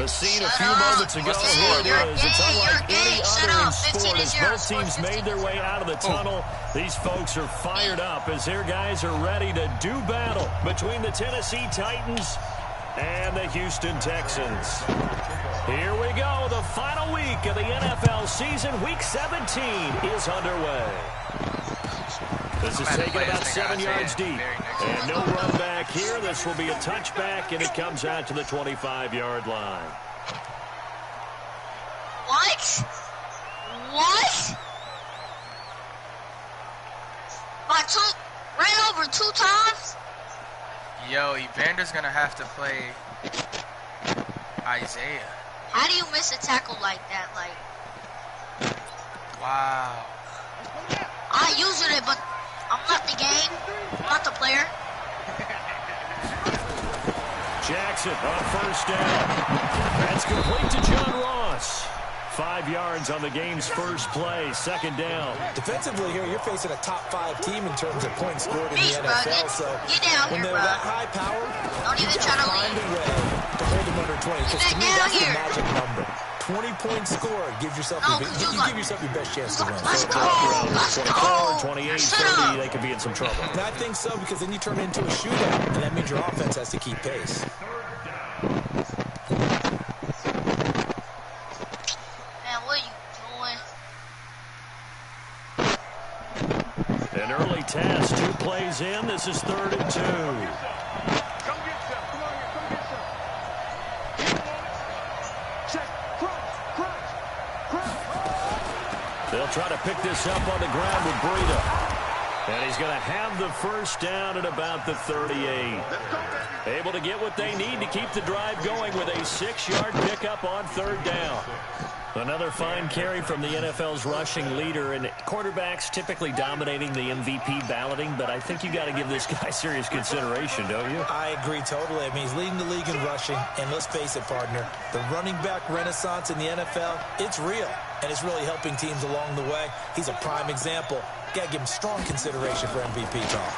The scene a few moments ago, here it is. It's unlike any other in sport as both teams made their way out of the tunnel. These folks are fired up as their guys are ready to do battle between the Tennessee Titans and the Houston Texans. Here we go. The final week of the NFL season. Week 17 is underway. This is taken about 7 yards deep. And no run back here. This will be a touchback, and it comes out to the 25-yard line. What? What? Ran over 2 times? Yo, Evander's going to have to play Isaiah. How do you miss a tackle like that? Like, wow. I used it, but I'm not the game. I'm not the player. Jackson on first down. That's complete to John Ross. 5 yards on the game's first play. Second down. Defensively here, you're facing a top 5 team in terms of points scored in the NFL. So get down when here, they're that high power, don't even try to find a way to hold them under 20. Because to me, that's the magic number. 20 points scored gives yourself give yourself your best chance to win. Let's go. Let's go. 28, 30, they could be in some trouble. And I think so, because then you turn it into a shootout, and that means your offense has to keep pace. Man, what are you doing? An early test, 2 plays in. This is 3rd and 2. They'll try to pick this up on the ground with Breida. And he's going to have the first down at about the 38. Able to get what they need to keep the drive going with a 6-yard pickup on 3rd down. Another fine carry from the NFL's rushing leader, and quarterbacks typically dominating the MVP balloting, but I think you got to give this guy serious consideration, don't you? I agree totally. I mean, he's leading the league in rushing, and let's face it, partner, the running back renaissance in the NFL, it's real, and it's really helping teams along the way. He's a prime example. Got to give him strong consideration for MVP talk.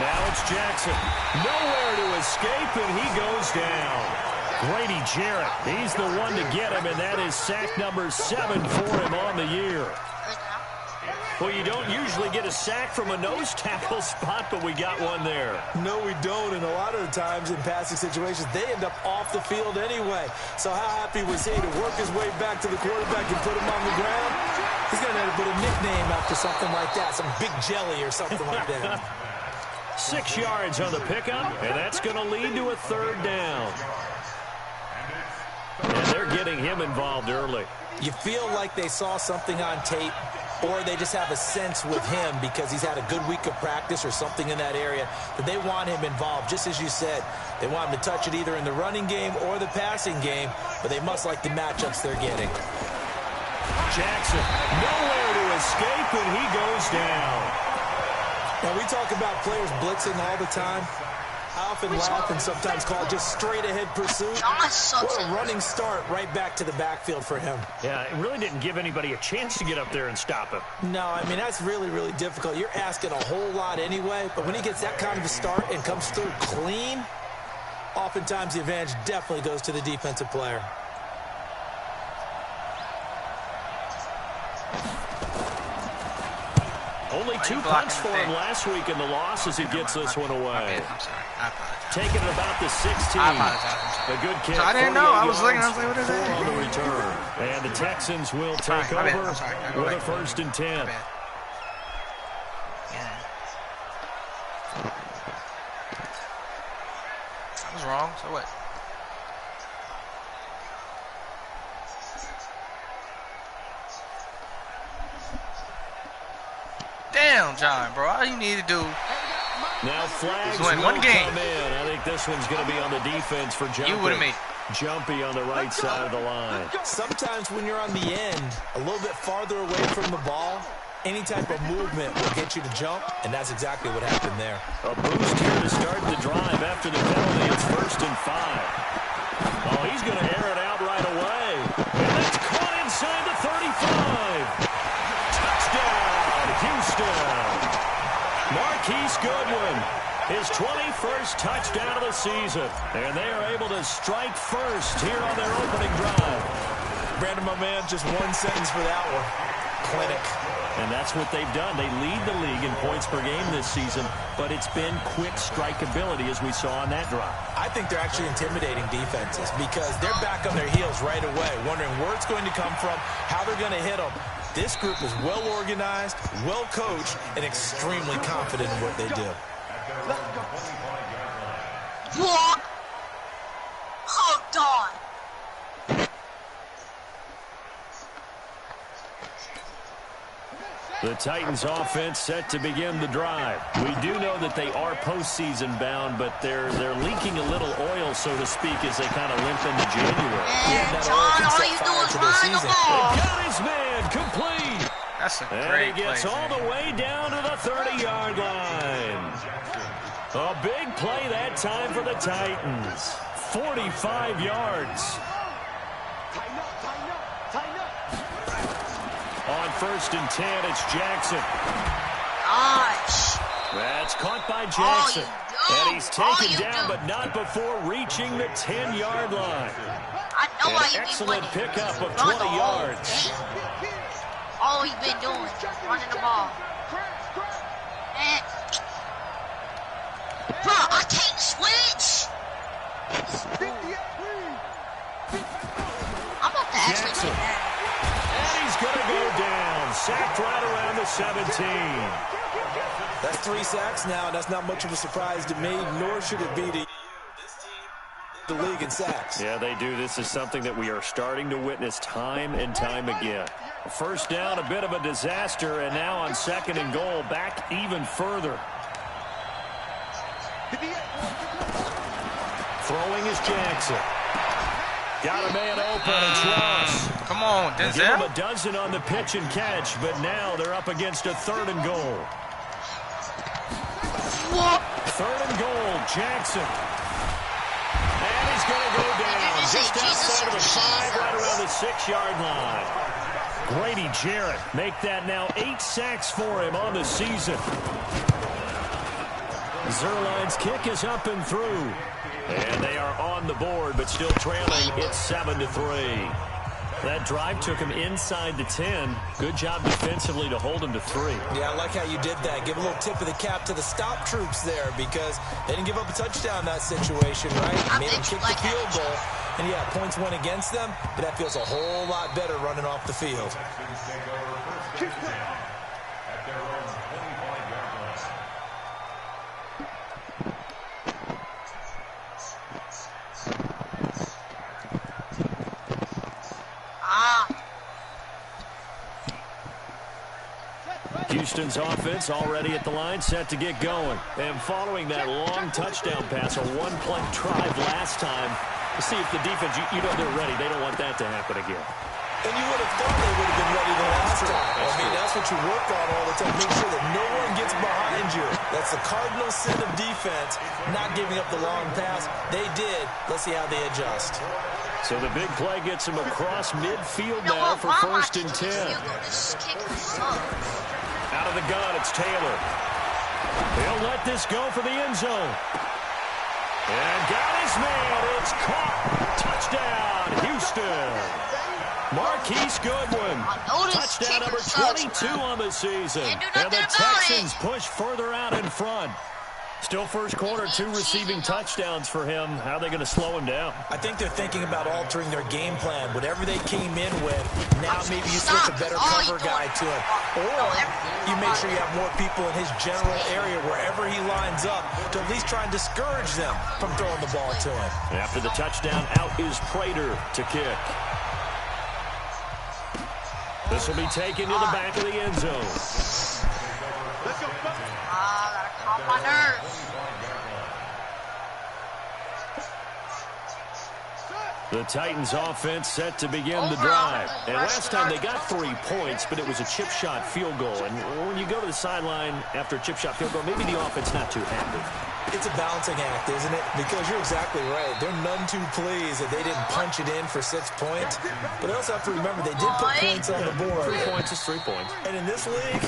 Now it's Jackson. Nowhere to escape, and he goes down. Grady Jarrett, he's the one to get him, and that is sack number 7 for him on the year. Well, you don't usually get a sack from a nose tackle spot, but we got one there. No, we don't, and a lot of the times in passing situations, they end up off the field anyway. So how happy was he to work his way back to the quarterback and put him on the ground? He's going to have to put a nickname after something like that, some big jelly or something like that. 6 yards on the pickup, and that's going to lead to a 3rd down. And they're getting him involved early. You feel like they saw something on tape, or they just have a sense with him because he's had a good week of practice or something in that area that they want him involved. Just as you said, they want him to touch it either in the running game or the passing game, but they must like the matchups they're getting. Jackson, nowhere to escape, and he goes down. Now, we talk about players blitzing all the time. I often laugh and sometimes call it just straight-ahead pursuit. What a running start right back to the backfield for him. Yeah, it really didn't give anybody a chance to get up there and stop him. No, I mean, that's really, really difficult. You're asking a whole lot anyway, but when he gets that kind of a start and comes through clean, oftentimes the advantage definitely goes to the defensive player. Only 2 punts for him last week in the loss as he gets this one away. I'm sorry. I apologize. Taking it about the 16. I apologize. A good kick. So I didn't know. I was looking. I was like, what is that? that? On the return. And the Texans will take over with a 1st and 10. Yeah. I was wrong. So what? Damn, John, bro. All you need to do now flags is win one game. Come in. I think this one's going to be on the defense for Jumpy. You would have made. Jumpy on the right side of the line. Sometimes when you're on the end, a little bit farther away from the ball, any type of movement will get you to jump, and that's exactly what happened there. A boost here to start the drive after the penalty. It's 1st and 5. Oh, he's going to air it out right away. And that's caught inside the 35. Touchdown, Houston. Marquise Goodwin, his his 21st touchdown of the season. And they are able to strike first here on their opening drive. Brandon, my man, just one sentence for that one. Clinic. And that's what they've done. They lead the league in points per game this season, but it's been quick strikeability as we saw on that drive. I think they're actually intimidating defenses because they're back on their heels right away, wondering where it's going to come from, how they're going to hit them. This group is well organized, well coached, and extremely confident in what they do. What? Hold on. The Titans offense set to begin the drive. We do know that they are postseason bound, but they're leaking a little oil, so to speak, as they kind of limp into January. And John, all you do is run the ball. Got his man complete. That's a And great he gets play, all the way down to the 30-yard line. A big play that time for the Titans. 45 yards. On 1st and 10, it's Jackson. Gosh. That's caught by Jackson. And he's taken down, do. but not before reaching the 10-yard line. I know why An you excellent been pickup of run 20 the whole yards. game. All he's been doing, running the ball. And, bro, I can't switch. I'm about to actually Jackson. take that. And he's going to go down. Sacked right around the 17. That's 3 sacks now, and that's not much of a surprise to me, nor should it be to the league in sacks. Yeah, they do. This is something that we are starting to witness time and time again. First down, a bit of a disaster, and now on 2nd and goal, back even further. Throwing is Jackson. Got a man open, it's Ross. Come on, They give him Denzel. a dozen on the pitch and catch, but now they're up against a 3rd and goal. What? 3rd and goal, Jackson. And he's going to go down just outside of the 5, right around the 6-yard line. Grady Jarrett make that now 8 sacks for him on the season. Zerline's kick is up and through. And they are on the board, but still trailing. It's 7-3. That drive took him inside the 10. Good job defensively to hold him to 3. Yeah, I like how you did that. Give a little tip of the cap to the stop troops there because they didn't give up a touchdown in that situation, right? Made them kick the field goal. And, yeah, points went against them, but that feels a whole lot better running off the field. Houston's offense already at the line, set to get going. And following that long touchdown pass, a one-play drive last time, to see if the defense, you know they're ready. They don't want that to happen again. And you would have thought they would have been ready the last time. I mean, that's what you work on all the time. Make sure that no one gets behind you. That's the cardinal sin of defense, not giving up the long pass. They did. Let's see how they adjust. So the big play gets him across midfield now for 1st and 10. Out of the gun, it's Taylor. He'll let this go for the end zone. And got his man. It's caught. Touchdown, Houston. Marquise Goodwin. Touchdown number 22 on the season. And the Texans push further out in front. Still first quarter, 2 receiving touchdowns for him. How are they going to slow him down? I think they're thinking about altering their game plan. Whatever they came in with, now maybe you switch a better cover guy to him. Or you make sure you have more people in his general area wherever he lines up to at least try and discourage them from throwing the ball to him. After the touchdown, out is Prater to kick. This will be taken to the back of the end zone. Gotta calm my nerves. The Titans offense set to begin the drive. And last time they got 3 points, but it was a chip shot field goal. And when you go to the sideline after a chip shot field goal, maybe the offense not too happy. It's a balancing act, isn't it? Because you're exactly right. They're none too pleased that they didn't punch it in for 6 points. But they also have to remember they did put points on the board. 3 points is 3 points. And in this league,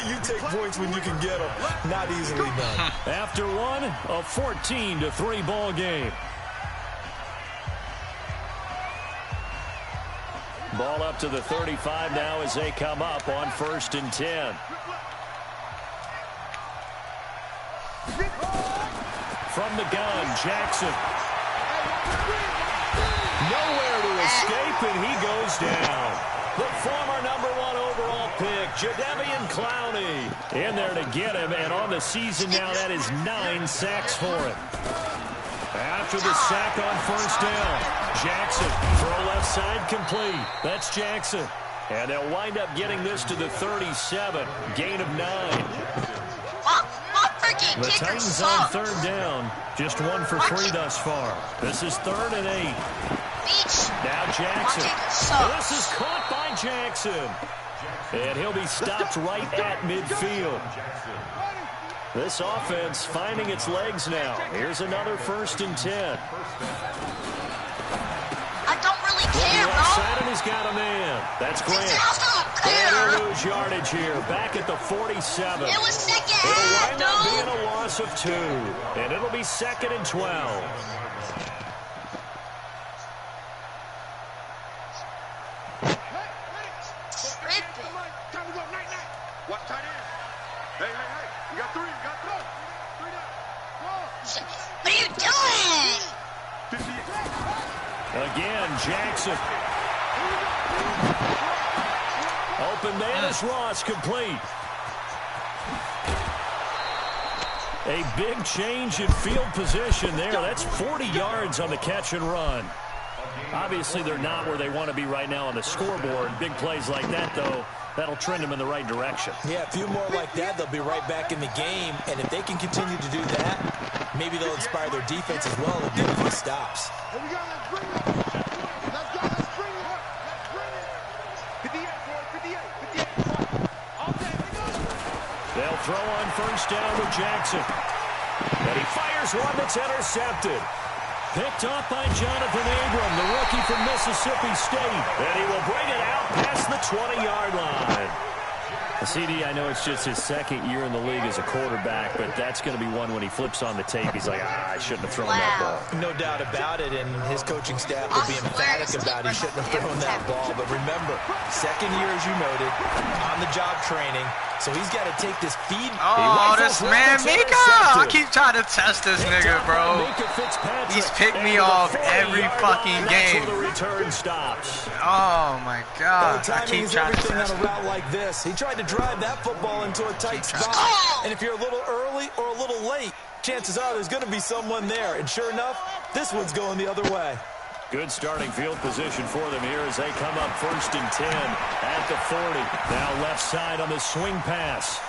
you take points when you can get them. Not easily done. After one, a 14-3 ball game. Ball up to the 35 now as they come up on 1st and 10. From the gun, Jackson. Nowhere to escape, and he goes down. The former #1 overall pick, Jadeveon Clowney, in there to get him, and on the season now, that is 9 sacks for him. After the sack on 1st down, Jackson, throw left side complete. That's Jackson. And they'll wind up getting this to the 37, gain of 9. The Titans on 3rd down, just 1 for 3 thus far. This is 3rd and 8. Now Jackson. This is caught by Jackson. And he'll be stopped right at midfield. This offense finding its legs now. Here's another 1st and 10. I don't really care, bro. Side and he's got a man. That's Grant. And he'll lose yardage here. Back at the 47. It was second It'll half, wind up being dude. a loss of 2. And it'll be 2nd and 12. Tripping. What tight end? Hey, you got 3, you got 3. What are you doing? Again, Jackson. Open man is Ross, complete. A big change in field position there. That's 40 yards on the catch and run. Obviously, they're not where they want to be right now on the scoreboard. Big plays like that, though, that'll trend them in the right direction. Yeah, a few more like that, they'll be right back in the game. And if they can continue to do that, maybe they'll inspire their defense as well and get a few stops. Here we go, let's bring it. Let's go, let's bring it. Let's bring it. 58, boy, 58, 58. All day, we go. They'll throw on 1st down with Jackson. And he fires one that's intercepted. Picked off by Jonathan Abram, the rookie from Mississippi State. And he will bring it out past the 20-yard line. CD, I know it's just his 2nd year in the league as a quarterback, but that's going to be one when he flips on the tape. He's like, I shouldn't have thrown that ball. No doubt about it, and his coaching staff will be emphatic about he shouldn't have thrown that ball. But remember, 2nd year, as you noted, on-the-job training, so he's got to take this feed. Oh, this man, Mika! I keep trying to test this nigga, bro. He's picked me off every fucking game. Return stops. Oh, my God. I keep trying to test on a route like this. He tried to drive that football into a tight spot. And if you're a little early or a little late, chances are there's going to be someone there. And sure enough, this one's going the other way. Good starting field position for them here as they come up 1st and 10 at the 40. Now left side on the swing pass.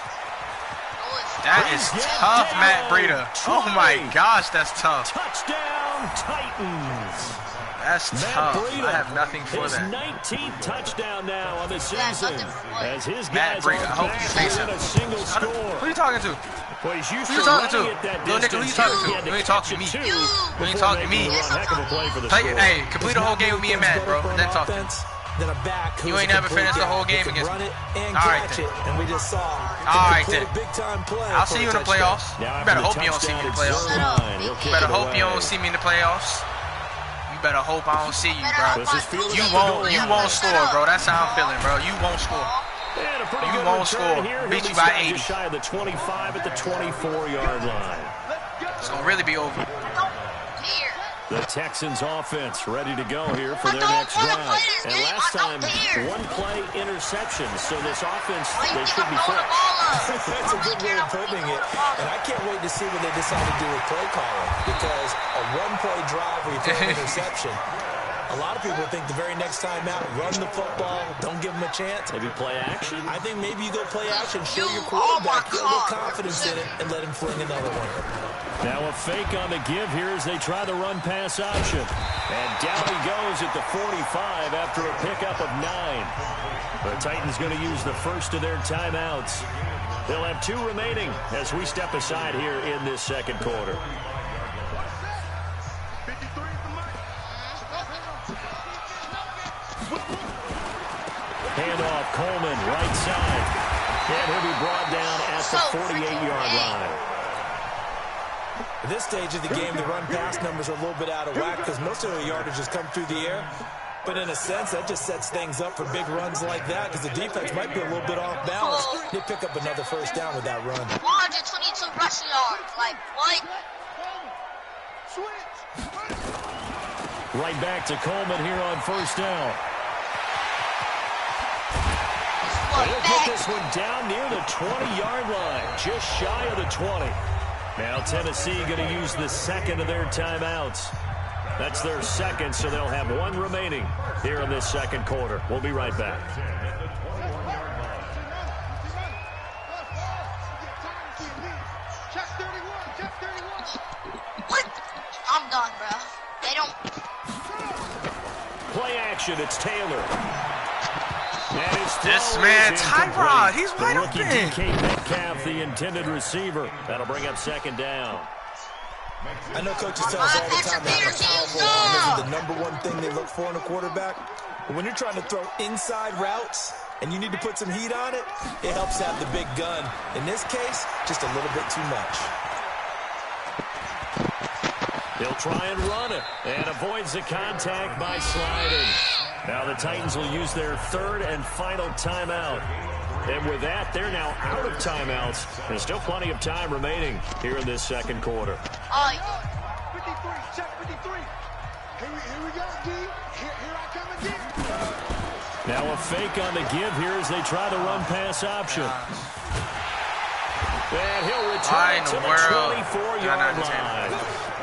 That is tough, Matt Breida. Oh, my gosh, that's tough. Touchdown, Titans. That's tough. I have nothing for his that. 19th touchdown now on the season. As his Matt guys Breida, I hope back you say within so. a single score. Who are you talking to? Well, he's used Who you to talking to? running it that Little nigga, who you talking to? You ain't talking to me. You ain't talking to me. Hey, complete the whole game with me and Matt, bro. Then talk to me. Then a back You ain't never finished the whole game against me. Run it and All right, catch then. it, and we just saw. All right, then. Big time play. I'll see you in the playoffs. You better hope you don't see me in the playoffs. You better hope you don't see me in the playoffs. You better hope I don't see you, bro. You won't score, bro. That's how I'm feeling, bro. You won't score. You won't score. Beat you by 80. Shy of the 25 at the 24-yard line. It's gonna really be over. The Texans offense ready to go here for their next drive. And last time, 1-play interception. So this offense, they should be fresh. That's a good way of putting it. And I can't wait to see what they decide to do with play calling. Because a 1-play drive where you throw an interception, a lot of people think the very next time out, run the football, don't give them a chance. Maybe play action? I think maybe you go play action, show your quarterback, get a little confidence in it, and let him fling another one. Now a fake on the give here as they try the run-pass option. And down he goes goes at the 45 after a pickup of 9. The Titans going to use the first of their timeouts. They'll have 2 remaining as we step aside here in this second quarter. Handoff, Coleman, right side. And he'll be brought down at the 48-yard line. At this stage of the game, the run-pass numbers are a little bit out of whack because most of the yardage has come through the air. But in a sense, that just sets things up for big runs like that because the defense might be a little bit off balance. They pick up another first down with that run. 122 rushing yards. Like, what? Right back to Coleman here on first down. He'll get this one down near the 20-yard line, just shy of the 20. Now Tennessee going to use the second of their timeouts. That's their second, so they'll have 1 remaining here in this second quarter. We'll be right back. What? I'm done, bro. They don't. Play action, it's Taylor. This man, Tyrod, he's wide open. DK Metcalf, the intended receiver. That'll bring up second down. I know coaches tell us all the time that a powerful arm isn't the #1 thing they look for in a quarterback. But when you're trying to throw inside routes and you need to put some heat on it, it helps have the big gun. In this case, just a little bit too much. He'll try and run it and avoids the contact by sliding. Now the Titans will use their 3rd and final timeout. And with that, they're now out of timeouts. There's still plenty of time remaining here in this second quarter. 53, check 53. Here we go, D. Here I come again. Now a fake on the give here as they try the run-pass option. And he'll return to the 24-yard line.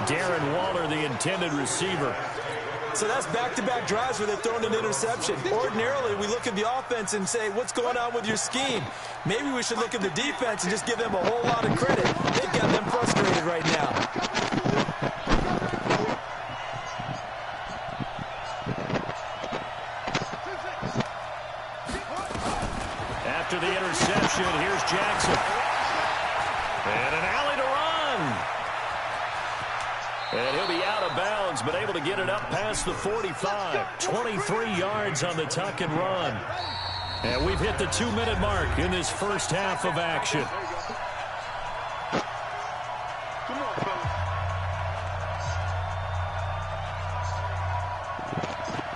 Darren Waller, the intended receiver. So that's back-to-back drives where they're throwing an interception. Ordinarily, we look at the offense and say, what's going on with your scheme? Maybe we should look at the defense and just give them a whole lot of credit. They've got them frustrated right now. After the interception, here's Jackson. And an alley to run. And he'll be out of bounds, but able to get it up past the 45. 23 yards on the tuck and run. And we've hit the 2-minute mark in this first half of action.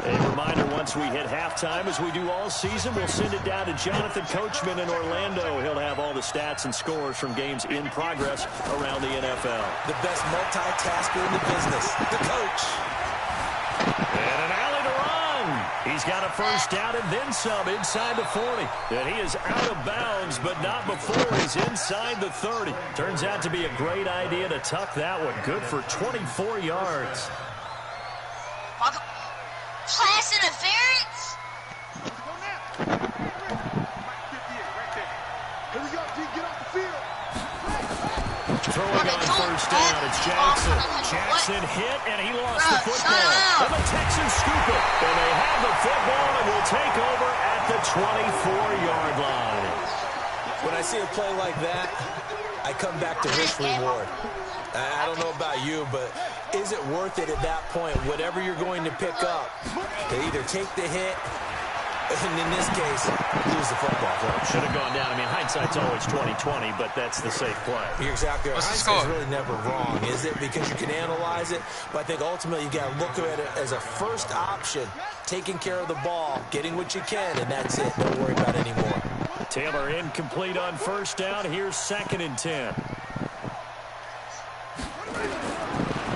A reminder, once we hit halftime, as we do all season, we'll send it down to Jonathan Coachman in Orlando. He'll have all the stats and scores from games in progress around the NFL. The best multitasker in the business, the coach. And an alley to run. He's got a first down and then some inside the 40. And he is out of bounds, but not before he's inside the 30. Turns out to be a great idea to tuck that one. Good for 24 yards. Pass interference? Here we go, D. Get off the field. Throwing on first down, it's Jackson. Jackson hit, and he lost the football. And the Texans scoop it. And they have the football and will take over at the 24-yard line. When I see a play like that, I come back to risk reward. I don't know about you, but is it worth it at that point? Whatever you're going to pick up, they either take the hit, and in this case, lose the football. Well, should have gone down. I mean, hindsight's always 20/20, but that's the safe play. You're exactly right. Hindsight's really never wrong, is it? Because you can analyze it, but I think ultimately you got to look at it as a first option, taking care of the ball, getting what you can, and that's it. Don't worry about it anymore. Taylor incomplete on first down. Here's 2nd and 10.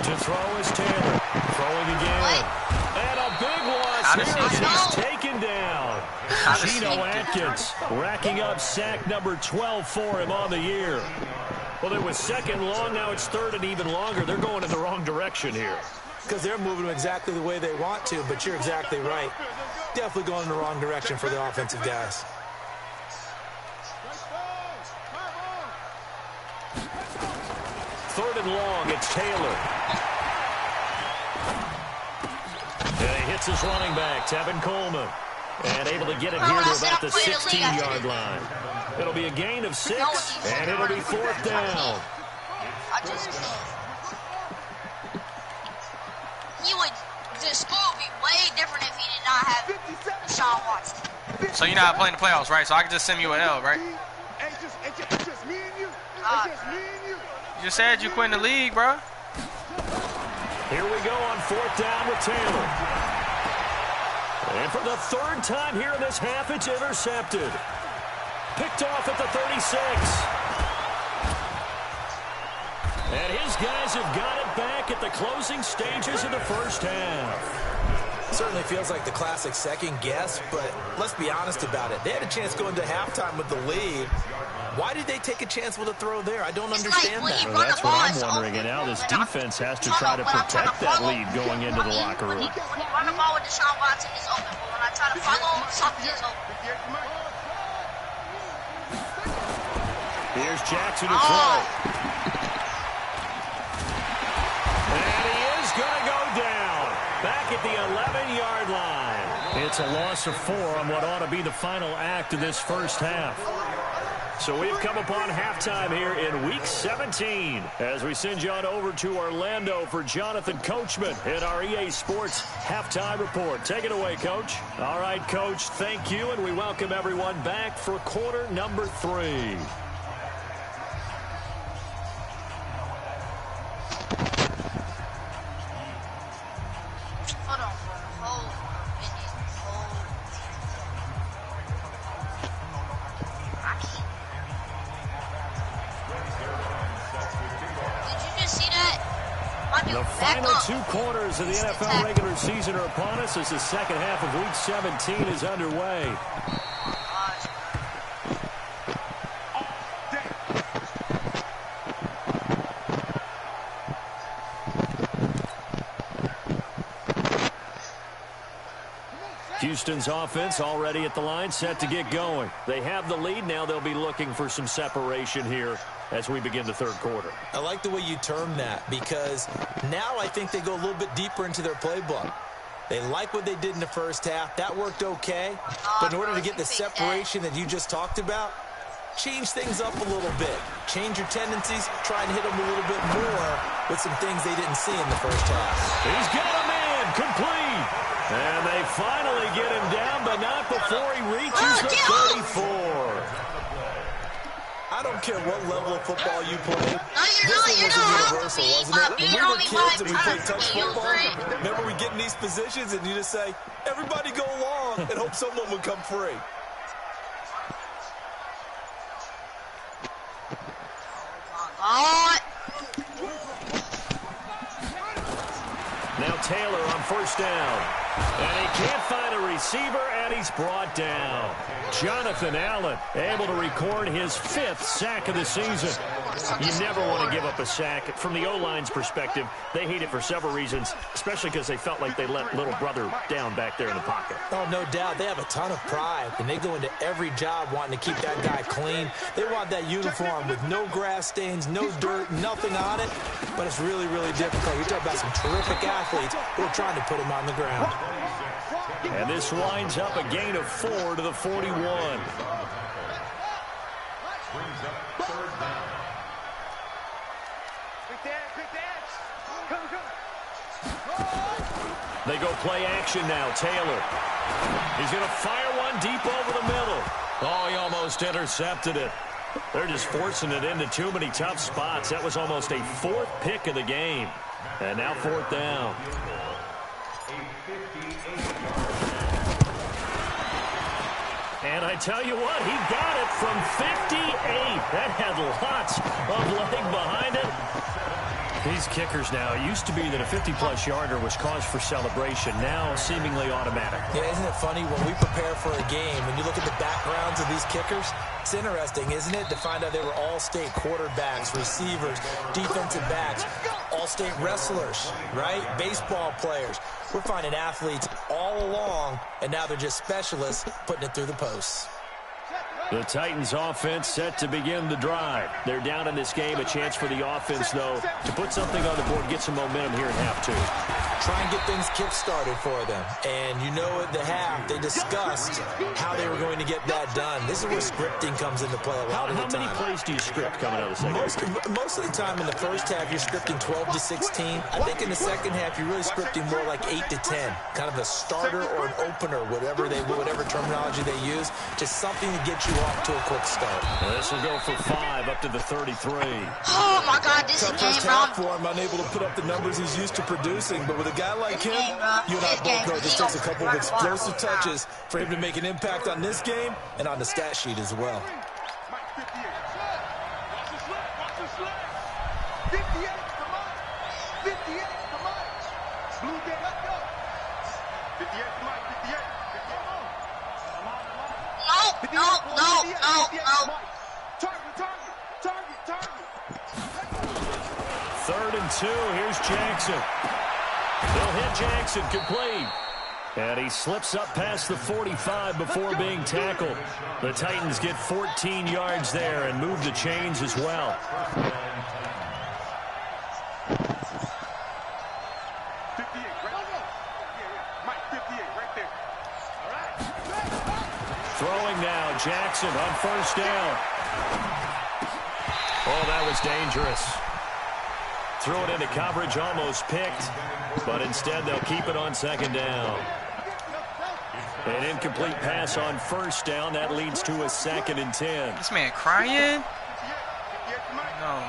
To throw is Taylor. Throwing again. And a big loss here as he's taken down. Geno Atkins racking up sack number 12 for him on the year. Well, it was 2nd long. Now it's 3rd and even longer. They're going in the wrong direction here. Because they're moving exactly the way they want to, but you're exactly right. Definitely going in the wrong direction for the offensive guys. 3rd and long, it's Taylor. And they hit It's his running back, Tevin Coleman. And able to get it here to about the 16-yard line. It'll be a gain of 6, and it'll be 4th down. The score would be way different if he did not have Deshaun Watson. So you're not playing the playoffs, right? So I can just send you an L, right? It's just me and you. You just said you quit the league, bro. Here we go on 4th down with Taylor. And for the 3rd time here in this half, it's intercepted. Picked off at the 36. And his guys have got it back at the closing stages of the first half. Certainly feels like the classic second guess, but let's be honest about it. They had a chance going to halftime with the lead. Why did they take a chance with a throw there? I don't understand that. Well, that's what I'm wondering. And now this defense has to try to protect that lead going into the locker room. When you run the ball with Deshaun Watson, it's open. But when I try to follow, something is open. Here's Jackson to throw. And he is going to go down. Back at the 11-yard line. It's a loss of 4 on what ought to be the final act of this first half. So we've come upon halftime here in Week 17 as we send you on over to Orlando for Jonathan Coachman in our EA Sports Halftime Report. Take it away, Coach. All right, Coach, thank you, and we welcome everyone back for quarter number 3. The final 2 quarters of the NFL regular season are upon us as the second half of Week 17 is underway. Houston's offense already at the line, set to get going. They have the lead. Now they'll be looking for some separation here as we begin the third quarter. I like the way you term that because now I think they go a little bit deeper into their playbook. They like what they did in the first half. That worked okay. But in order to get the separation that you just talked about, change things up a little bit. Change your tendencies. Try and hit them a little bit more with some things they didn't see in the first half. He's got a man complete. And they finally get him down, but not before he reaches the 34. I don't care what level of football you play. This one was universal, wasn't it? When we were kids and we played touch football, remember we get in these positions and you just say, everybody go along and hope someone would come free. Now Taylor on first down. And he can't find a receiver, and he's brought down. Jonathan Allen able to record his 5th sack of the season. You never want to give up a sack. From the O-line's perspective, they hate it for several reasons, especially because they felt like they let little brother down back there in the pocket. Oh, no doubt. They have a ton of pride, and they go into every job wanting to keep that guy clean. They want that uniform with no grass stains, no dirt, nothing on it, but it's really, really difficult. You're talking about some terrific athletes who are trying to put him on the ground. And this winds up a gain of 4 to the 41. They go play action now. Taylor. He's going to fire one deep over the middle. Oh, he almost intercepted it. They're just forcing it into too many tough spots. That was almost a 4th pick of the game. And now 4th down. And I tell you what, he got it from 58. That had lots of leg behind it. These kickers now, it used to be that a 50-plus yarder was cause for celebration. Now seemingly automatic. Yeah, isn't it funny when we prepare for a game, when you look at the backgrounds of these kickers, it's interesting, isn't it, to find out they were all-state quarterbacks, receivers, defensive backs, all-state wrestlers, right? Baseball players. We're finding athletes all along, and now they're just specialists putting it through the posts. The Titans offense set to begin the drive. They're down in this game. A chance for the offense, though, to put something on the board, get some momentum here in half two. Try and get things kick-started for them. And you know at the half, they discussed how they were going to get that done. This is where scripting comes into play a lot of the time. How many plays do you script coming out of the second? Most of the time in the first half, you're scripting 12 to 16. I think in the second half, you're really scripting more like 8 to 10. Kind of a starter or an opener, whatever terminology they use. Just something to get you off to a quick start. This will go for 5 up to the 33. Oh, my God, this Tough game, first half for him, unable to put up the numbers he's used to producing. But with a guy like him, you and I both know this takes a couple of explosive touches for him to make an impact on this game and on the stat sheet as well. No. Third and 2. Here's Jackson. They'll hit Jackson complete. And he slips up past the 45 before being tackled. The Titans get 14 yards there and move the chains as well. Throwing now, Jackson on first down. Oh, that was dangerous. Threw it into coverage, almost picked, but instead they'll keep it on second down. An incomplete pass on first down. That leads to a 2nd and 10. This man crying? No.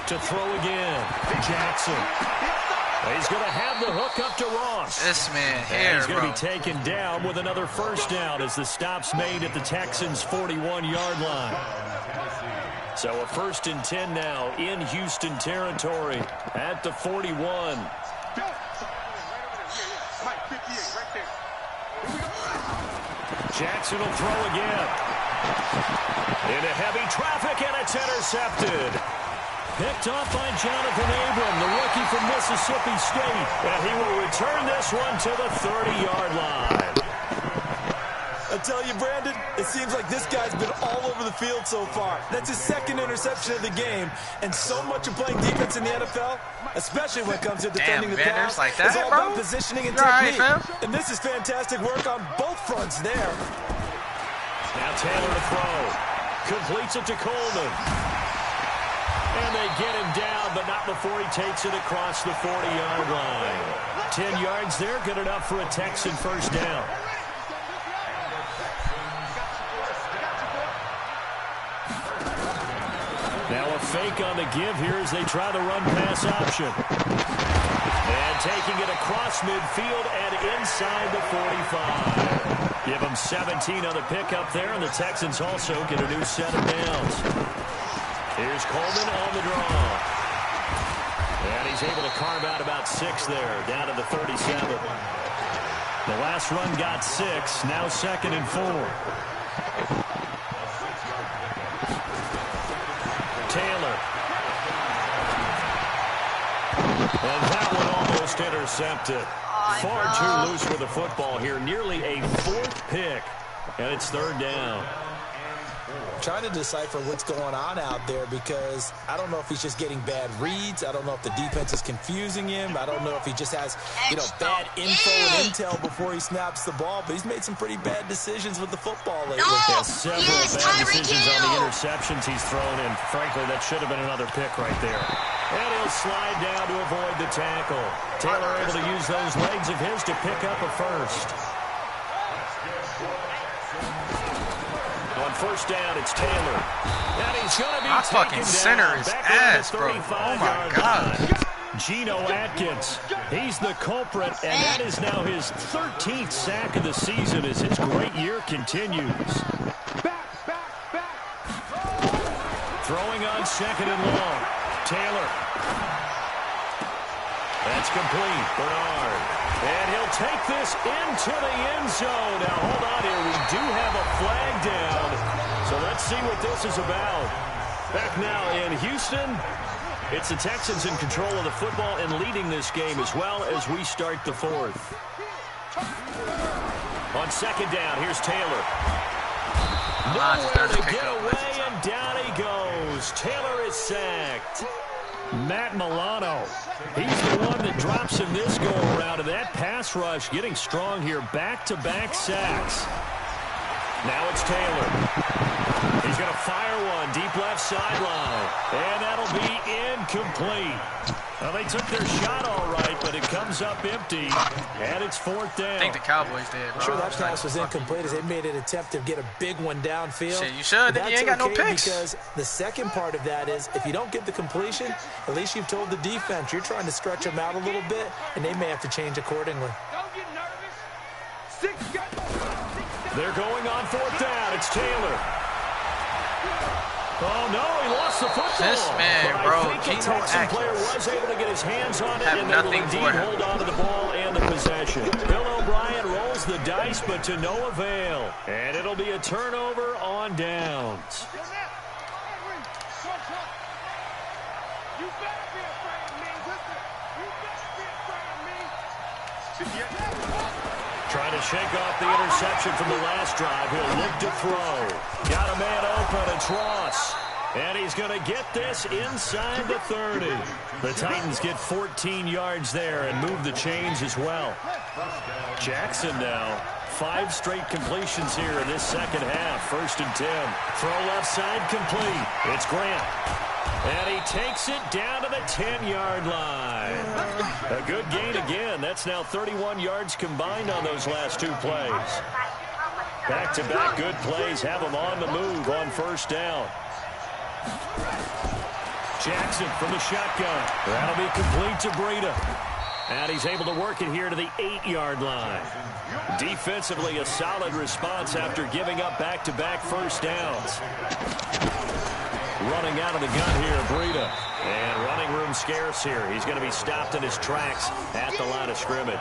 To throw again, Jackson. He's going to have the hook up to Ross. This man here, and he's going to be taken down with another first down as the stop's made at the Texans' 41-yard line. So a 1st and 10 now in Houston territory at the 41. Jackson will throw again. Into heavy traffic, and it's intercepted. Picked off by Jonathan Abram, the rookie from Mississippi State. And he will return this one to the 30-yard line. I tell you, Brandon, it seems like this guy's been all over the field so far. That's his 2nd interception of the game. And so much of playing defense in the NFL, especially when it comes to defending the pass, like that, is all about positioning and technique. Right, and this is fantastic work on both fronts there. Now Taylor to throw. Completes it to Coleman. And they get him down, but not before he takes it across the 40-yard line. 10 yards there, good enough for a Texan first down. Now a fake on the give here as they try the run-pass option. And taking it across midfield and inside the 45. Give them 17 on the pickup there, and the Texans also get a new set of downs. Here's Coleman on the draw. And he's able to carve out about 6 there, down to the 37. The last run got 6, now 2nd and 4. Taylor. And that one almost intercepted. Far too loose with the football here. Nearly a 4th pick. And it's 3rd down. Trying to decipher what's going on out there because I don't know if he's just getting bad reads. I don't know if the defense is confusing him. I don't know if he just has, bad info and intel before he snaps the ball. But he's made some pretty bad decisions with the football lately. Has several bad decisions on the interceptions he's thrown, and frankly, that should have been another pick right there. And he'll slide down to avoid the tackle. Taylor able to use those legs of his to pick up a first. On first down, it's Taylor. And he's going to be my fucking center is ass, bro. Oh, my God. Geno Atkins, he's the culprit, and that is now his 13th sack of the season as his great year continues. Throwing on 2nd and long. Taylor. That's complete. Bernard. And he'll take this into the end zone. Now, hold on here. We do have a flag down. So let's see what this is about. Back now in Houston, it's the Texans in control of the football and leading this game as well as we start the 4th. On second down, here's Taylor. Nowhere to get away, and down he goes. Taylor is sacked. Matt Milano, he's the one that drops him this go-around, and that pass rush getting strong here. Back-to-back sacks. Now it's Taylor. He's going to fire one deep left sideline, and that'll be incomplete. Well, they took their shot all right, but it comes up empty, and it's fourth down. I think the Cowboys did, bro. Sure, that pass was incomplete as they made an attempt to get a big one downfield. Shit, you should. Then you ain't got no picks. Because the second part of that is if you don't get the completion, at least you've told the defense you're trying to stretch them out a little bit, and they may have to change accordingly. Don't get nervous. They're going on fourth down. It's Taylor. Oh, no, he lost the football. This man, bro, I think the Texan player was able to get his hands on it, and they will indeed hold on to the ball and the possession. Bill O'Brien rolls the dice, but to no avail. And it'll be a turnover on downs. You better be afraid of me. Listen, you better be afraid of me. Trying to shake off the interception from the last drive. He'll look to throw. Got a man open. It's Ross. And he's going to get this inside the 30. The Titans get 14 yards there and move the chains as well. Jackson now. 5 straight completions here in this second half. 1st and 10. Throw left side complete. It's Grant. And he takes it down to the 10-yard line. A good gain again. That's now 31 yards combined on those last 2 plays. Back-to-back good plays have them on the move on 1st down. Jackson from the shotgun. That'll be complete to Breida. And he's able to work it here to the 8-yard line. Defensively, a solid response after giving up back-to-back first downs. Running out of the gun here, Breida. And running room scarce here. He's going to be stopped in his tracks at the line of scrimmage.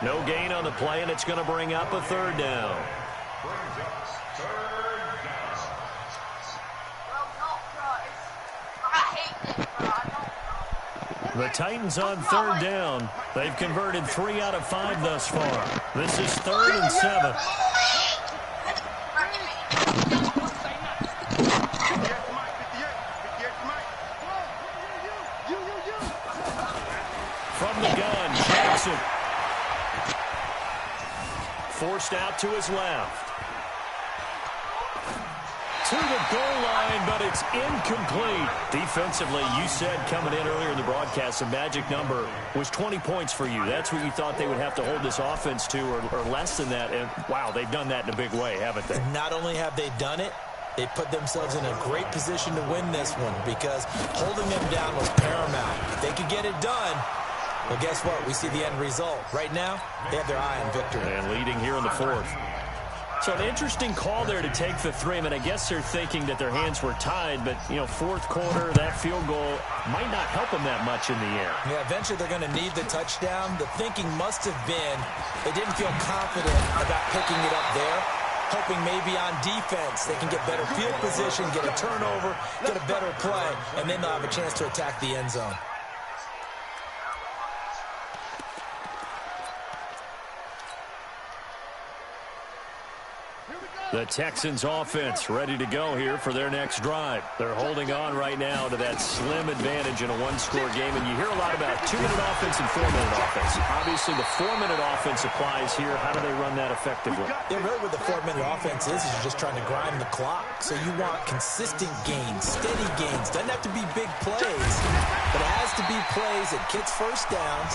No gain on the play, and it's going to bring up a 3rd down. The Titans on 3rd down. They've converted 3 out of 5 thus far. This is 3rd and 7. From the gun, Jackson. Forced out to his left. To the goal line, but it's incomplete. Defensively, you said coming in earlier in the broadcast, the magic number was 20 points for you. That's what you thought they would have to hold this offense to, or less than that. And, wow, they've done that in a big way, haven't they? And not only have they done it, they put themselves in a great position to win this one because holding them down was paramount. If they could get it done, well, guess what? We see the end result. Right now, they have their eye on victory. And leading here in the 4th. So an interesting call there to take the 3. I mean, I guess they're thinking that their hands were tied, but, you know, 4th quarter, that field goal might not help them that much in the air. Yeah, eventually they're going to need the touchdown. The thinking must have been they didn't feel confident about picking it up there, hoping maybe on defense they can get better field position, get a turnover, get a better play, and then they'll have a chance to attack the end zone. The Texans offense ready to go here for their next drive. They're holding on right now to that slim advantage in a 1-score game. And you hear a lot about 2-minute offense and 4-minute offense. Obviously, the 4-minute offense applies here. How do they run that effectively? Yeah, really what the 4-minute offense is you're just trying to grind the clock. So you want consistent gains, steady gains. Doesn't have to be big plays, but it has to be plays that gets first downs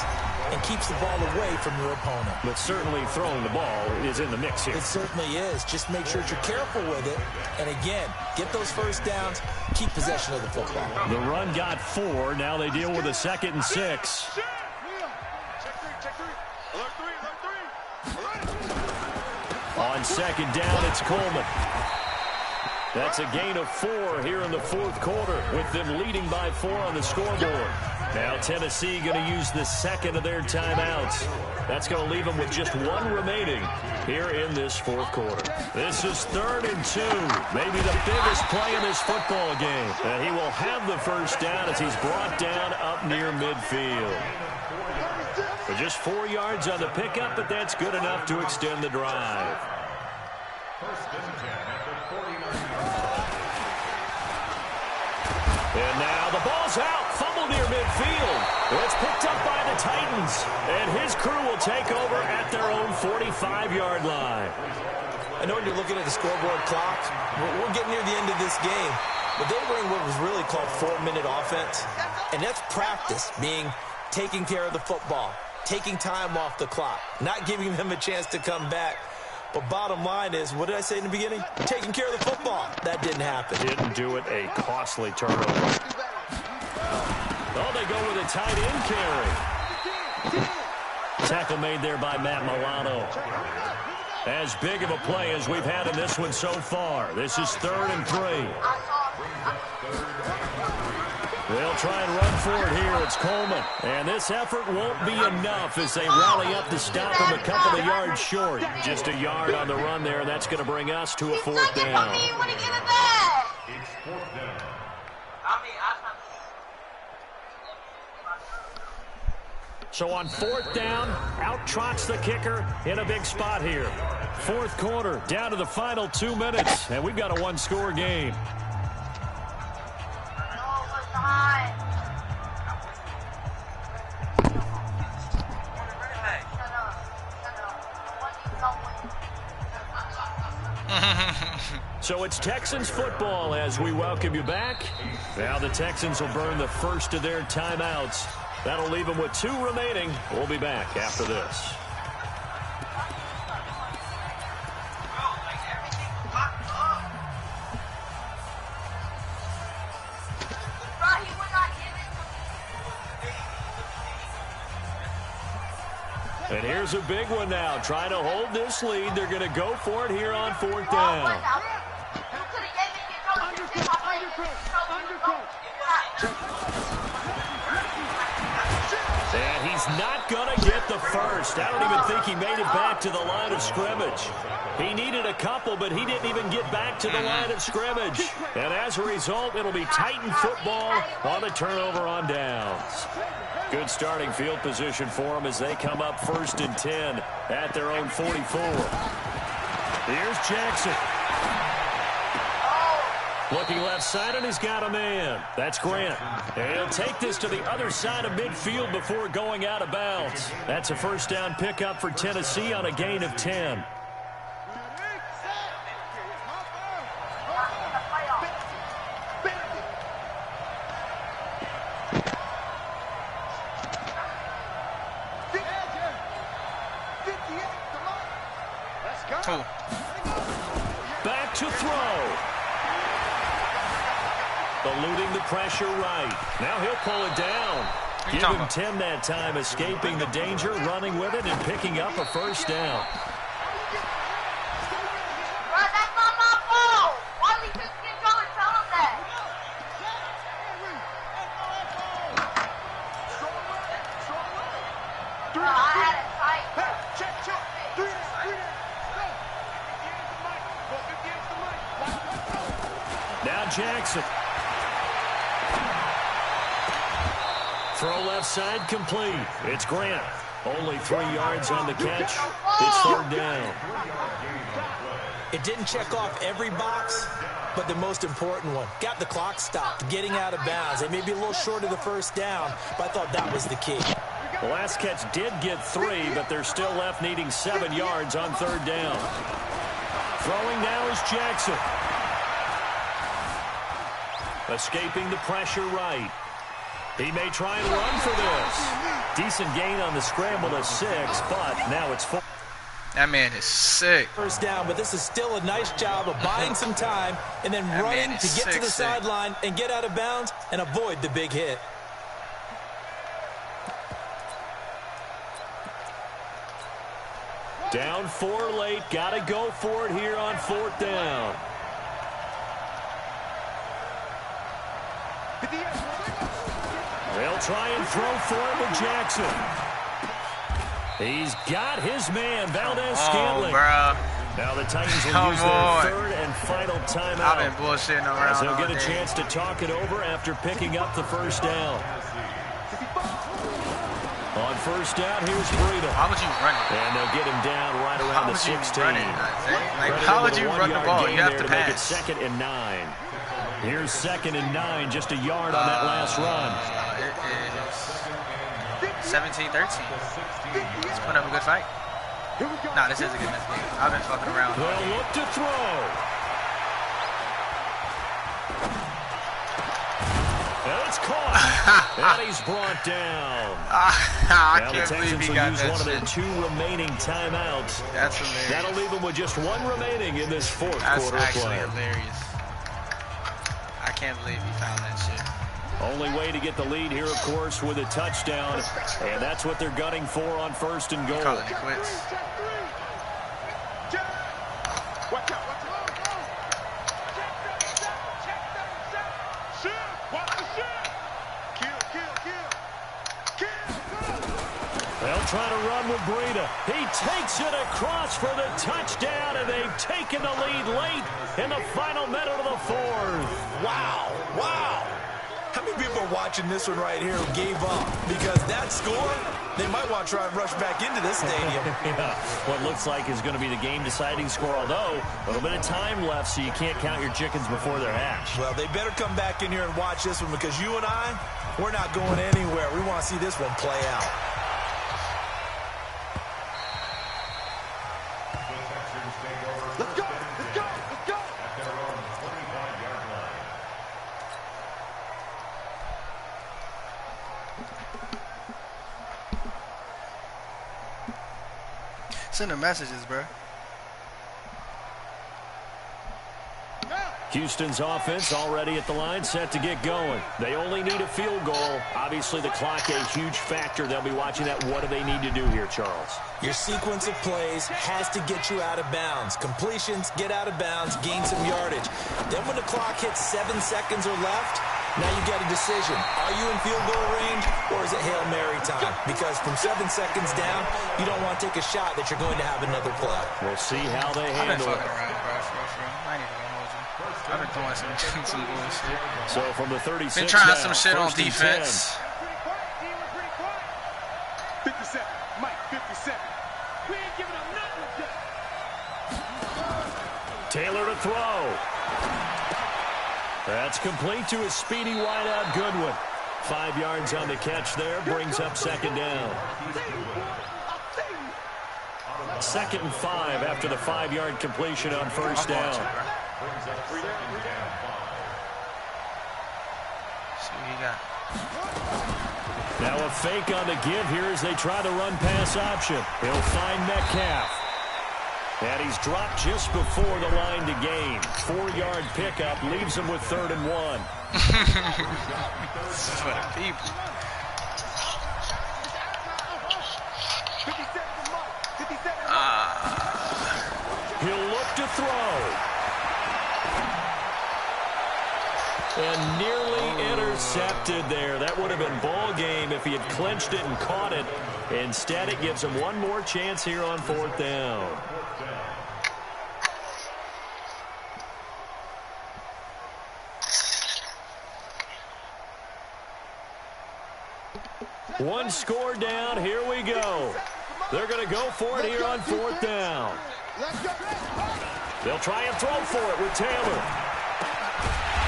and keeps the ball away from your opponent. But certainly throwing the ball is in the mix here. It certainly is. Just make sure you're careful with it. And again, get those first downs, keep possession of the football. The run got 4. Now they deal with a 2nd and 6. On 2nd down, it's Coleman. That's a gain of 4 here in the 4th quarter, with them leading by 4 on the scoreboard. Now Tennessee going to use the 2nd of their timeouts. That's going to leave them with just 1 remaining here in this 4th quarter. This is 3rd and 2, maybe the biggest play in this football game. And he will have the first down as he's brought down up near midfield. The Just 4 yards on the pickup, but that's good enough to extend the drive. And now the ball's out. Fumble near midfield. Well, it's picked up by the Titans. And his crew will take over at their own 45-yard line. I know when you're looking at the scoreboard clock, we're getting near the end of this game. But they were in what was really called 4-minute offense. And that's practice, being taking care of the football, taking time off the clock, not giving them a chance to come back. But bottom line is, what did I say in the beginning? Taking care of the football. That didn't happen. Didn't do it. A costly turnover. Oh, they go with a tight end carry. Tackle made there by Matt Milano. As big of a play as we've had in this one so far. This is 3rd and 3. They'll try and run for it here. It's Coleman. And this effort won't be enough as they rally up to stop him a couple of yards short. Just a yard on the run there, and that's going to bring us to a 4th down. So on 4th down, out trots the kicker in a big spot here. 4th quarter, down to the final 2 minutes, and we've got a 1-score game. So it's Texans football as we welcome you back. Now the Texans will burn the first of their timeouts. That'll leave them with 2 remaining. We'll be back after this. And here's a big one now. Trying to hold this lead. They're going to go for it here on 4th down. And he's not going to get the first. I don't even think he made it back to the line of scrimmage. He needed a couple, but he didn't even get back to the line of scrimmage. And as a result, it'll be Titan football on the turnover on downs. Good starting field position for them as they come up 1st and 10 at their own 44. Here's Jackson. Looking left side, and he's got a man. That's Grant. And he'll take this to the other side of midfield before going out of bounds. That's a 1st down pickup for Tennessee on a gain of 10. Back to throw. Eluding the pressure right. Now he'll pull it down. Give him 10 that time, escaping the danger, running with it, and picking up a 1st down. That's not my fault. Why did we just get y'all and tell him that? I had it tight. Check. 3 Now Jackson. Throw left side complete. It's Grant. Only 3 yards on the catch. It's 3rd down. It didn't check off every box, but the most important one. Got the clock stopped, getting out of bounds. They may be a little short of the 1st down, but I thought that was the key. The last catch did get 3, but they're still left needing 7 yards on 3rd down. Throwing now is Jackson. Escaping the pressure right. He may try and run for this. Decent gain on the scramble to 6, but now it's 4. That man is sick. 1st down, but this is still a nice job of buying some time and then running to get to the sideline and get out of bounds and avoid the big hit. Down 4 late. Got to go for it here on 4th down. They'll try and throw for it with Jackson. He's got his man, Valdez-Scantling. Bro. Now the Titans will use their 3rd and final timeout. I've been bullshitting around. As they'll get a chance to talk it over after picking up the 1st down. On first down. Here's Breida. How would you run it? And they'll get him down right around the 16. How would you run the ball? You have to pass. Make it 2nd and 9. Here's 2nd and 9, just a yard on that last run. It is 17-13. Let's put up a good fight. Nah, this is a good game. I've been fucking around. They'll look to throw. And it's caught. And he's brought down. I can't believe he got that one of their 2 remaining timeouts. That's hilarious. That'll leave them with just 1 remaining in this 4th quarter play. That's actually hilarious. I can't believe he found that shit. Only way to get the lead here, of course, with a touchdown. And that's what they're gunning for on 1st and goal. Calling it quits. They'll try to run with Breida. He takes it across for the touchdown, and they've taken the lead late in the final minute of the 4th. Wow. Wow. How many people are watching this one right here who gave up? Because that score, they might want to try and rush back into this stadium. Yeah, what looks like is going to be the game-deciding score, although a little bit of time left, so you can't count your chickens before they're hatched. Well, they better come back in here and watch this one, because you and I, we're not going anywhere. We want to see this one play out. Let's go! Let's go! Let's go! Send the messages, bro. Houston's offense already at the line, set to get going. They only need a field goal. Obviously, the clock a huge factor. They'll be watching that. What do they need to do here, Charles? Your sequence of plays has to get you out of bounds. Completions, get out of bounds, gain some yardage. Then when the clock hits 7 seconds or left, now you get a decision. Are you in field goal range, or is it Hail Mary time? Because from 7 seconds down, you don't want to take a shot that you're going to have another play. We'll see how they I've been handle it. fucking around, bro. I ain't even gonna hold you. I've been doing some bullshit. So from the 36 been trying now, some shit on 1st and defense. 57. Mike, 57. We ain't giving up nothing with that. 10. Taylor to throw. That's complete to a speedy wideout Goodwin. 5 yards on the catch there, brings up 2nd down. 2nd and 5 after the 5-yard completion on 1st down. See what you got. Now a fake on the give here as they try the run-pass option. He'll find Metcalf. And he's dropped just before the line to gain. 4-yard pickup leaves him with 3rd and 1. This is for the people. 57 to Mike. 57 to Mike. He'll look to throw. And nearly intercepted there. That would have been ball game if he had clinched it and caught it. Instead, it gives him one more chance here on 4th down. One score down. Here we go. They're going to go for it here on 4th down. They'll try and throw for it with Taylor.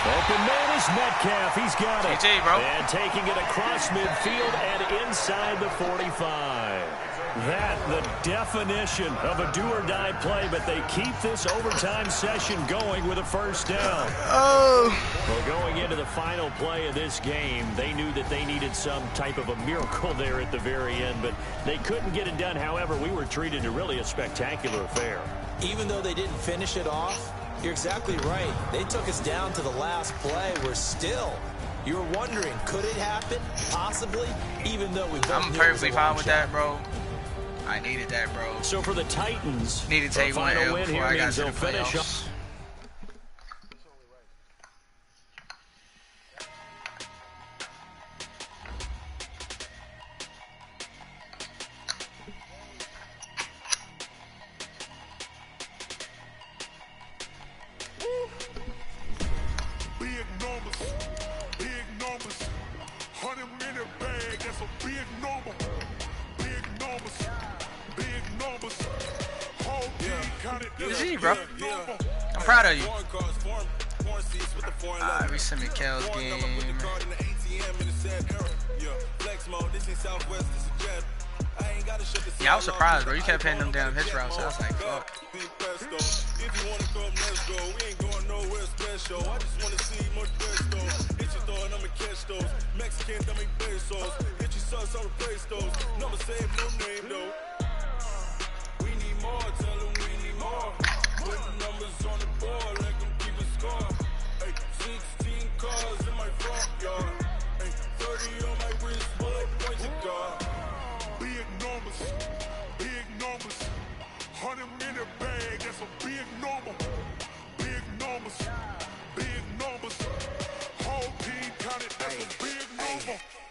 Open man is Metcalf. He's got it. GG, bro. And taking it across midfield and inside the 45. That, the definition of a do-or-die play, but they keep this overtime session going with a 1st down. Oh. Well, going into the final play of this game, they knew that they needed some type of a miracle there at the very end, but they couldn't get it done. However, we were treated to really a spectacular affair. Even though they didn't finish it off, you're exactly right. They took us down to the last play. We're still, you're wondering, could it happen? Possibly, even though we both I'm perfectly fine with that, bro. I needed that, bro. So for the Titans, Need to take one final L win before here I got means to the they'll finish up. playoffs. Big numbers, 100-minute bag, that's a big number. It's G, bro. I'm proud of you. We send me Kel's game. Yeah, I was surprised, bro. You kept hitting them damn hitch routes. I was like, fuck.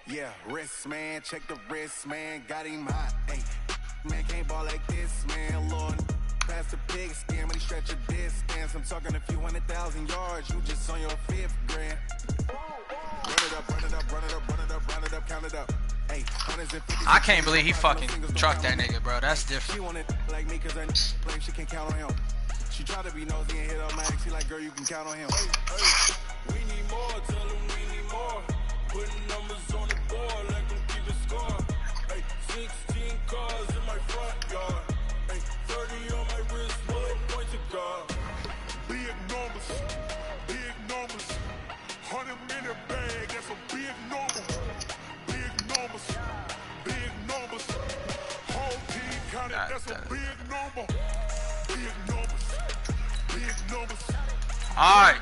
Yeah, wrist man, check the wrist man, got him hot. Hey, man can't ball like this, man. Lord, pass the pig skin, but he stretch a distance. I'm talking a few 100,000 yards, you just on your 5th grand. Run it up, run it up, run it up, run it up, run it up, count it up. Hey, I can't believe he fucking trucked that nigga, bro. That's different. She want it like me, cause I claim she can count on him. She try to be nosy and hit automatic. She like, girl, you can count on him. We need more, tell him we need more. Putting numbers on the board, like them keep a score. Hey, 16 cars in my front yard. Hey, 30 on my wrist, bullet point to God. Big numbers, 100 minute bag, that's a big number. Big numbers, whole team counted, that's a big number. Big numbers. All right,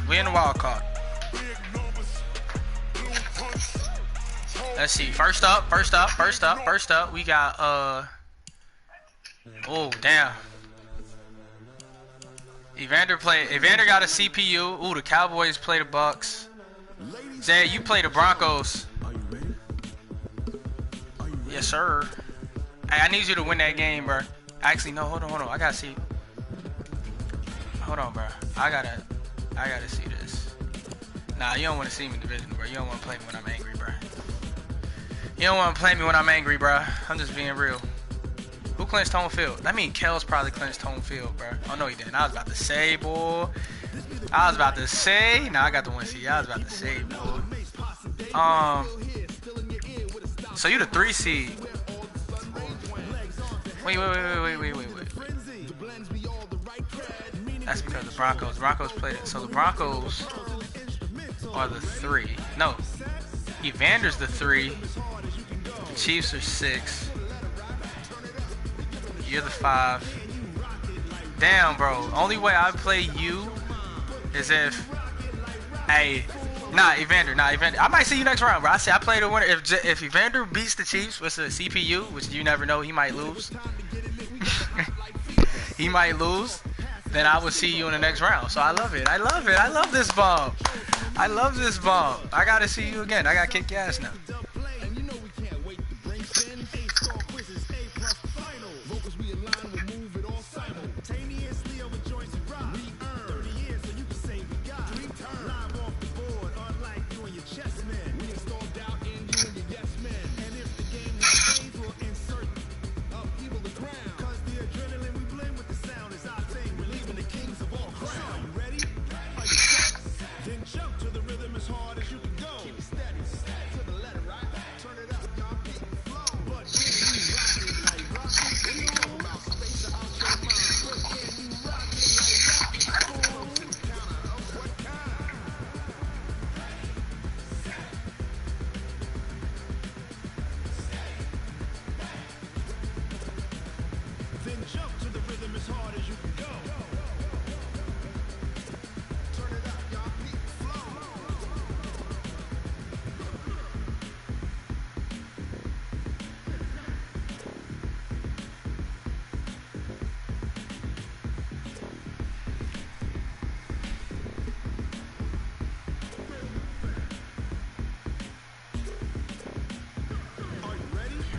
we in the wild card. Let's see. First up. We got oh damn. Evander got a CPU. Ooh, the Cowboys play the Bucks. Zay, you play the Broncos. Yes, sir. Hey, I need you to win that game, bro. Actually, no, hold on. I gotta see. Hold on, bro. I gotta see this. Nah, you don't want to see me in the division, bro. You don't want to play me when I'm angry, bro. You don't want to play me when I'm angry, bro. I'm just being real. Who clinched home field? I mean, Kel's probably clinched home field, bro. Oh, no, he didn't. I was about to say, boy. Nah, I got the 1 seed. I was about to say, boy. So you the 3 seed. Wait. That's because the Broncos played it. So the Broncos are the 3. No. Evander's the 3. The Chiefs are 6. You're the 5. Damn, bro. Only way I play you is if, Evander. I might see you next round, bro. I play the winner. If Evander beats the Chiefs with a CPU, which you never know, he might lose. He might lose. Then I will see you in the next round. So I love it. I love this bump. I gotta see you again. I gotta kick your ass now.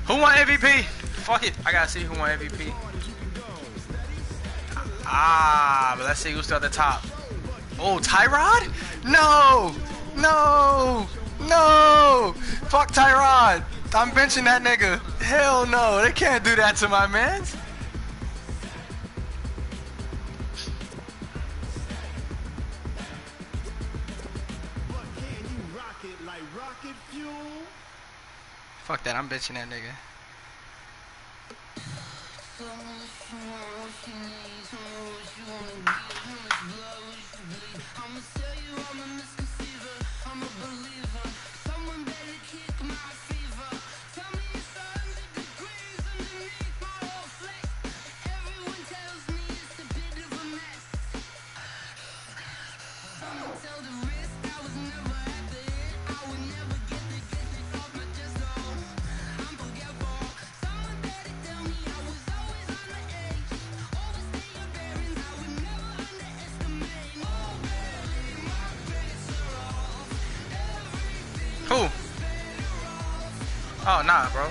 Who won MVP? Fuck it. I gotta see who won MVP. But let's see who's still at the top. Oh, Tyrod? No! Fuck Tyrod. I'm benching that nigga. Hell no, they can't do that to my mans. Fuck that, I'm benching that nigga. Who? Oh, nah, bro.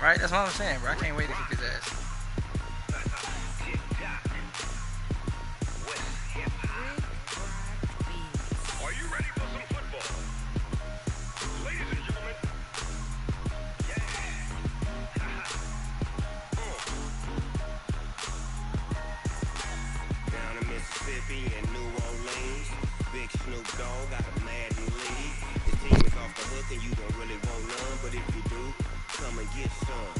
Right? That's what I'm saying, bro. I can't wait to kick his ass. Are you ready for some football? Ladies and gentlemen. Down in Mississippi and New Orleans, Big Snoop Dogg got a Madden league. His team is off the hook and you don't really want none, but if you do, come and get some.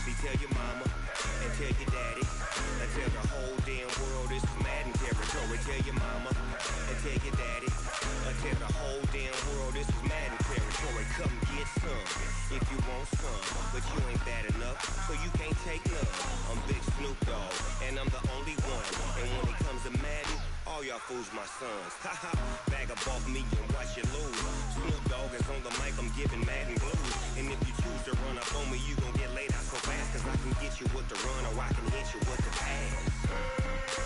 See, tell your mama and tell your daddy and tell the whole damn world this is Madden territory. Tell your mama and tell your daddy and tell the whole damn world this is Madden territory. Come get some if you want some, but you ain't bad enough, so you can't take none. I'm Big Snoop Dogg and I'm the only one. And when it comes to Madden, all y'all fools my sons. Haha, bag up off me and watch you lose. Snoop Dogg is on the mic, I'm giving Madden blues. And if you choose to run up on me, you gon' get laid out so fast. Cause I can get you with the run or I can hit you with the pass.